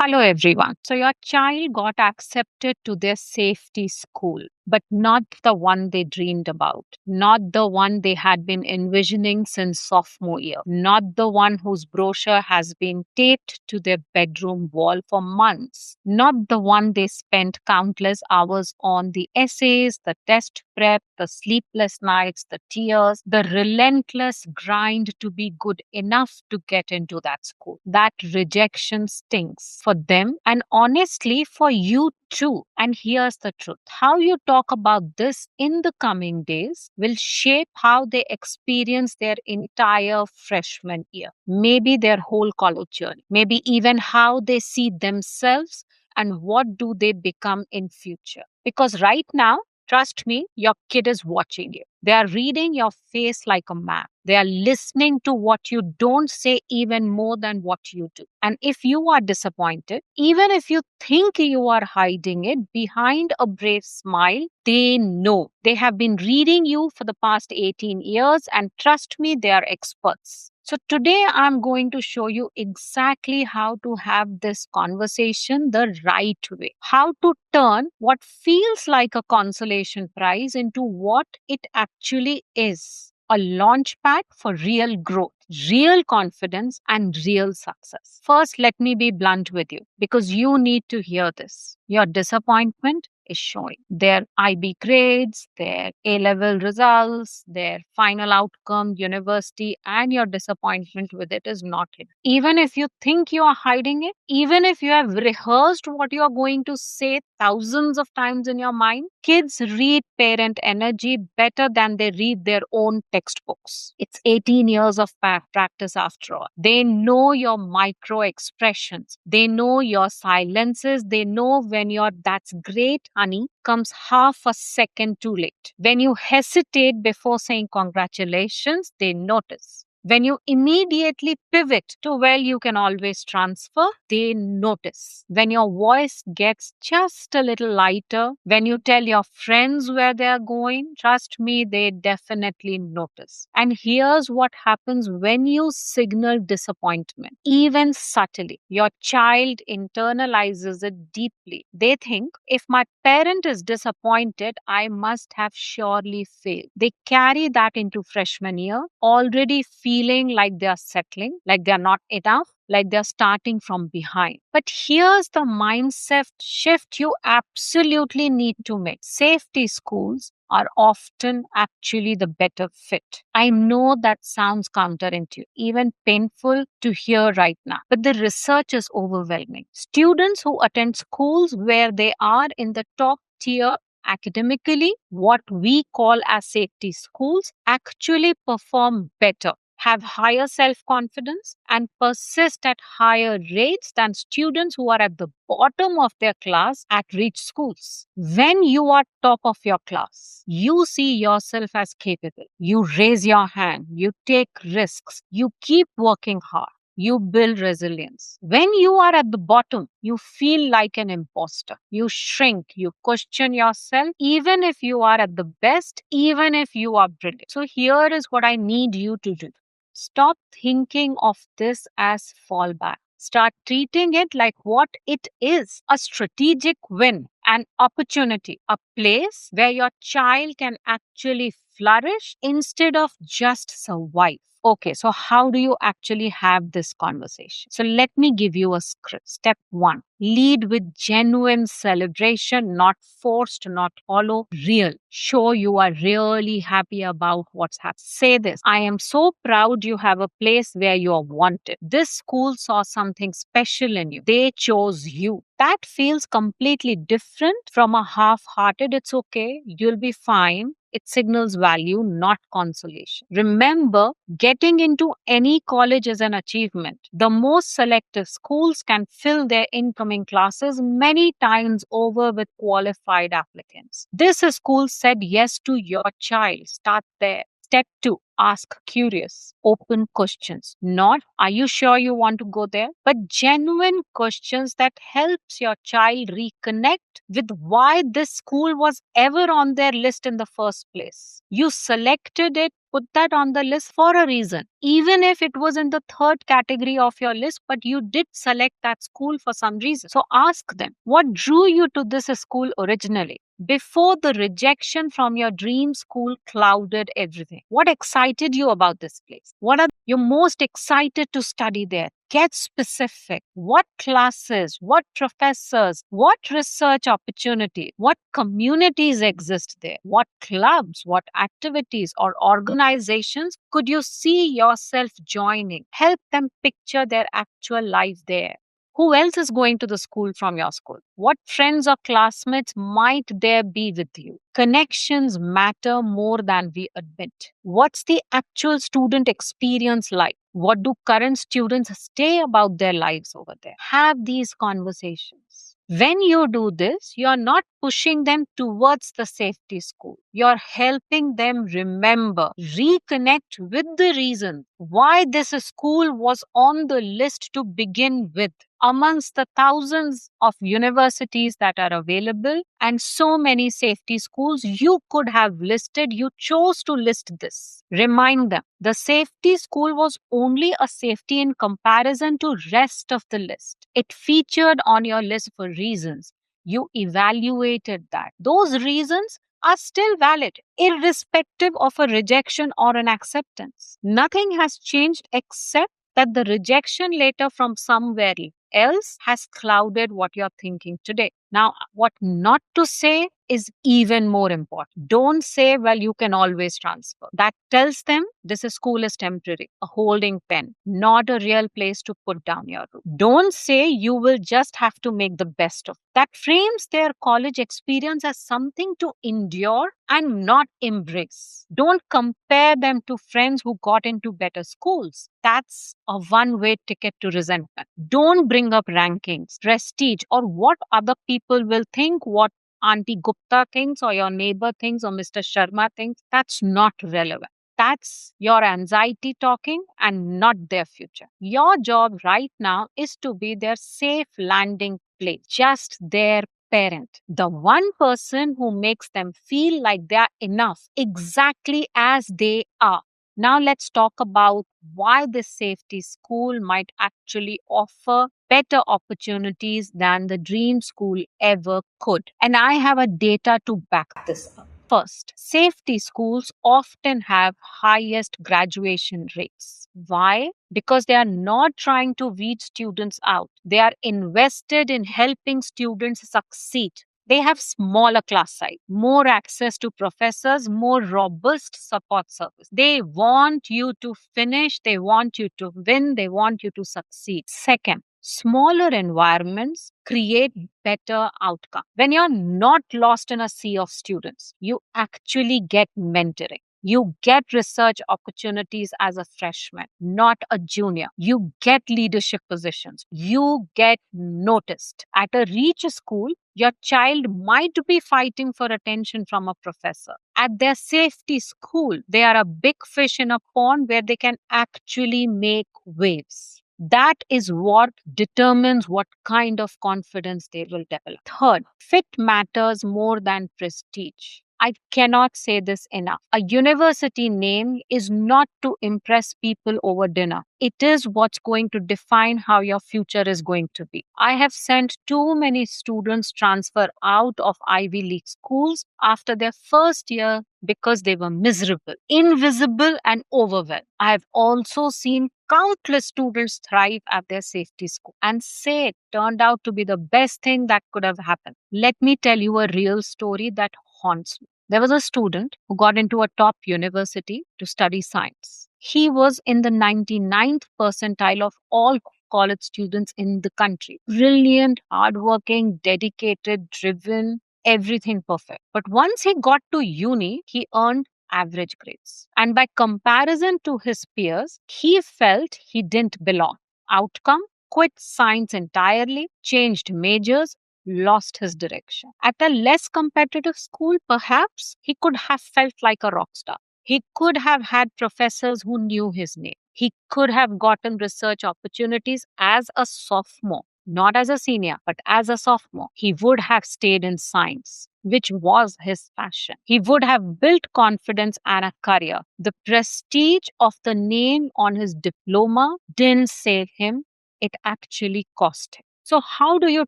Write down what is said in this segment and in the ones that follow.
Hello, everyone. So, your child got accepted to their safety school, but not the one they dreamed about, not the one they had been envisioning since sophomore year, not the one whose brochure has been taped to their bedroom wall for months, not the one they spent countless hours on the essays, the test prep, the sleepless nights, the tears, the relentless grind to be good enough to get into that school. That rejection stings for them and honestly for you too. And here's the truth: how you talk about this in the coming days will shape how they experience their entire freshman year, maybe their whole college journey, maybe even how they see themselves and what do they become in future. Because right now, trust me, your kid is watching you. They are reading your face like a map. They are listening to what you don't say even more than what you do. And if you are disappointed, even if you think you are hiding it behind a brave smile, they know. They have been reading you for the past 18 years, and trust me, they are experts. So, today I'm going to show you exactly how to have this conversation the right way, how to turn what feels like a consolation prize into what it actually is: a launch pad for real growth, real confidence, and real success. First, let me be blunt with you because you need to hear this. Your disappointment is showing. Their IB grades, their A level results, their final outcome, university, and your disappointment with it is not hidden. Even if you think you are hiding it, even if you have rehearsed what you are going to say thousands of times in your mind, kids read parent energy better than they read their own textbooks. It's 18 years of practice after all. They know your micro expressions. They know your silences. They know when your "that's great, honey" comes half a second too late. When you hesitate before saying congratulations, they notice. When you immediately pivot to, "well, you can always transfer," they notice. When your voice gets just a little lighter, when you tell your friends where they are going, trust me, they definitely notice. And here's what happens when you signal disappointment, even subtly. Your child internalizes it deeply. They think, if my parent is disappointed, I must have surely failed. They carry that into freshman year, already feeling like they are settling, like they are not enough, like they're starting from behind. But here's the mindset shift you absolutely need to make. Safety schools are often actually the better fit. I know that sounds counterintuitive, even painful to hear right now, but the research is overwhelming. Students who attend schools where they are in the top tier academically, what we call as safety schools, actually perform better, have higher self confidence, and persist at higher rates than students who are at the bottom of their class at rich schools. When you are top of your class, you see yourself as capable. You raise your hand, you take risks, you keep working hard. You build resilience. When you are at the bottom, you feel like an imposter. You shrink, you question yourself, even if you are at the best, even if you are brilliant. So, here is what I need you to do: stop thinking of this as fallback. Start treating it like what it is: a strategic win, an opportunity, a place where your child can actually flourish instead of just survive. Okay, so how do you actually have this conversation? So let me give you a script. Step one: lead with genuine celebration, not forced, not hollow, real. Show you are really happy about what's happening. Say this: I am so proud you have a place where you are wanted. This school saw something special in you. They chose you. That feels completely different from a half hearted, "it's okay, you'll be fine." It signals value, not consolation. Remember, getting into any college is an achievement. The most selective schools can fill their incoming classes many times over with qualified applicants. This school said yes to your child. Start there. Step two: ask curious, open questions. Not, "are you sure you want to go there?" but genuine questions that helps your child reconnect with why this school was ever on their list in the first place. You selected it put that on the list for a reason. Even if it was in the third category of your list, but you did select that school for some reason. So ask them, what drew you to this school originally? Before the rejection from your dream school clouded everything. What excited you about this place? What are you most excited to study there? Get specific. What classes, what professors, what research opportunity, what communities exist there? What clubs, what activities or organizations could you see yourself joining? Help them picture their actual life there. Who else is going to the school from your school? What friends or classmates might there be with you? Connections matter more than we admit. What's the actual student experience like? What do current students say about their lives over there? Have these conversations. When you do this, you're not pushing them towards the safety school. You're helping them remember, reconnect with the reason why this school was on the list to begin with. Amongst the thousands of universities that are available and so many safety schools you could have listed, you chose to list this. Remind them the safety school was only a safety in comparison to rest of the list. It featured on your list for reasons. You evaluated that. Those reasons are still valid, irrespective of a rejection or an acceptance. Nothing has changed except that the rejection later from somewhere else has clouded what you're thinking today. Now, what not to say is even more important. Don't say, well, you can always transfer. That tells them this school is temporary, a holding pen, not a real place to put down your root. Don't say you will just have to make the best of it. That frames their college experience as something to endure and not embrace. Don't compare them to friends who got into better schools. That's a one-way ticket to resentment. Don't bring up rankings, prestige, or what other people will think, what Auntie Gupta thinks, or your neighbor thinks, or Mr. Sharma thinks. That's not relevant. That's your anxiety talking and not their future. Your job right now is to be their safe landing place, just their parent, the one person who makes them feel like they are enough exactly as they are. Now, let's talk about why this safety school might actually offer better opportunities than the dream school ever could. And I have a data to back this up. First, safety schools often have highest graduation rates. Why? Because they are not trying to weed students out. They are invested in helping students succeed. They have smaller class size, more access to professors, more robust support service. They want you to finish, they want you to win, they want you to succeed. Second, smaller environments create better outcome. When you're not lost in a sea of students, you actually get mentoring. You get research opportunities as a freshman, not a junior. You get leadership positions. You get noticed. At a reach school, your child might be fighting for attention from a professor. At their safety school, they are a big fish in a pond where they can actually make waves. That is what determines what kind of confidence they will develop. Third, fit matters more than prestige. I cannot say this enough. A university name is not to impress people over dinner. It is what's going to define how your future is going to be. I have sent too many students transfer out of Ivy League schools after their first year because they were miserable, invisible, and overwhelmed. I have also seen countless students thrive at their safety school and say it turned out to be the best thing that could have happened. Let me tell you a real story that haunts me. There was a student who got into a top university to study science. He was in the 99th percentile of all college students in the country. Brilliant, hardworking, dedicated, driven, everything perfect. But once he got to uni, he earned average grades. And by comparison to his peers, he felt he didn't belong. Outcome? Quit science entirely, changed majors, lost his direction. At a less competitive school, perhaps he could have felt like a rock star. He could have had professors who knew his name. He could have gotten research opportunities as a sophomore, not as a senior, but as a sophomore. He would have stayed in science. which was his passion. He would have built confidence and a career. The prestige of the name on his diploma didn't save him, it actually cost him. So, how do you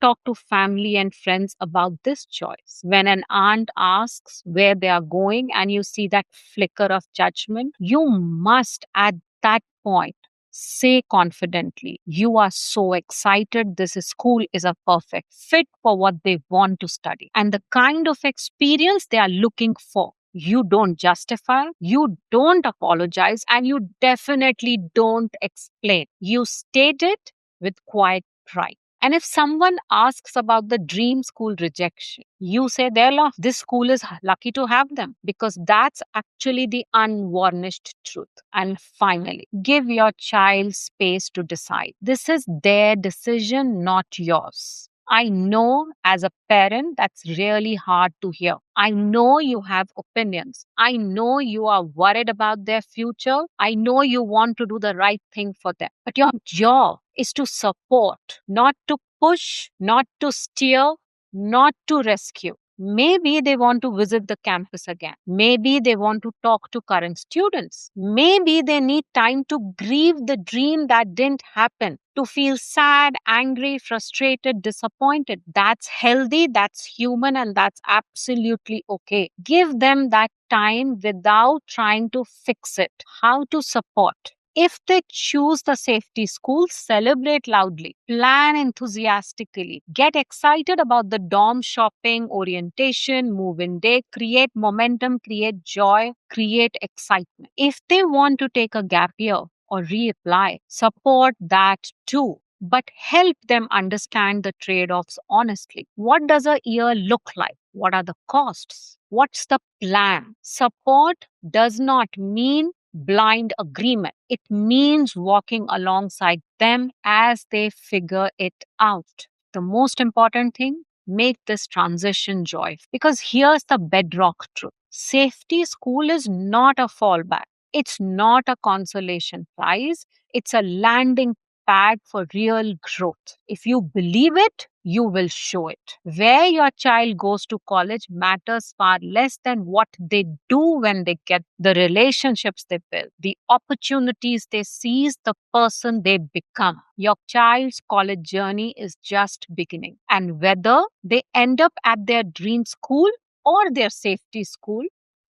talk to family and friends about this choice? When an aunt asks where they are going and you see that flicker of judgment, you must at that point say confidently, you are so excited. This school is a perfect fit for what they want to study and the kind of experience they are looking for. You don't justify, you don't apologize, and you definitely don't explain. You state it with quiet pride. And if someone asks about the dream school rejection, you say, this school is lucky to have them, because that's actually the unvarnished truth. And finally, give your child space to decide. This is their decision, not yours. I know as a parent that's really hard to hear. I know you have opinions. I know you are worried about their future. I know you want to do the right thing for them. But your job is to support, not to push, not to steer, not to rescue. Maybe they want to visit the campus again. Maybe they want to talk to current students. Maybe they need time to grieve the dream that didn't happen, to feel sad, angry, frustrated, disappointed. That's healthy, that's human, and that's absolutely okay. Give them that time without trying to fix it. How to support? If they choose the safety school, celebrate loudly, plan enthusiastically, get excited about the dorm shopping, orientation, move in day, create momentum, create joy, create excitement. If they want to take a gap year or reapply, support that too. But help them understand the trade offs honestly. What does a year look like? What are the costs? What's the plan? Support does not mean blind agreement. It means walking alongside them as they figure it out. The most important thing, make this transition joyful. Because here's the bedrock truth: safety school is not a fallback, it's not a consolation prize, it's a landing pad for real growth. If you believe it, you will show it. Where your child goes to college matters far less than what they do when they get, the relationships they build, the opportunities they seize, the person they become. Your child's college journey is just beginning. And whether they end up at their dream school or their safety school,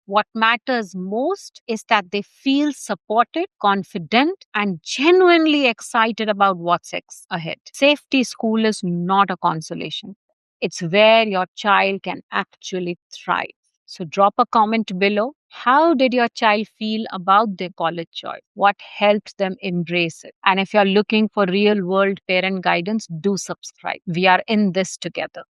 what matters most is that they feel supported, confident, and genuinely excited about what's ahead. Safety school is not a consolation, it's where your child can actually thrive. So, drop a comment below. How did your child feel about their college choice? What helped them embrace it? And if you're looking for real world parent guidance, do subscribe. We are in this together.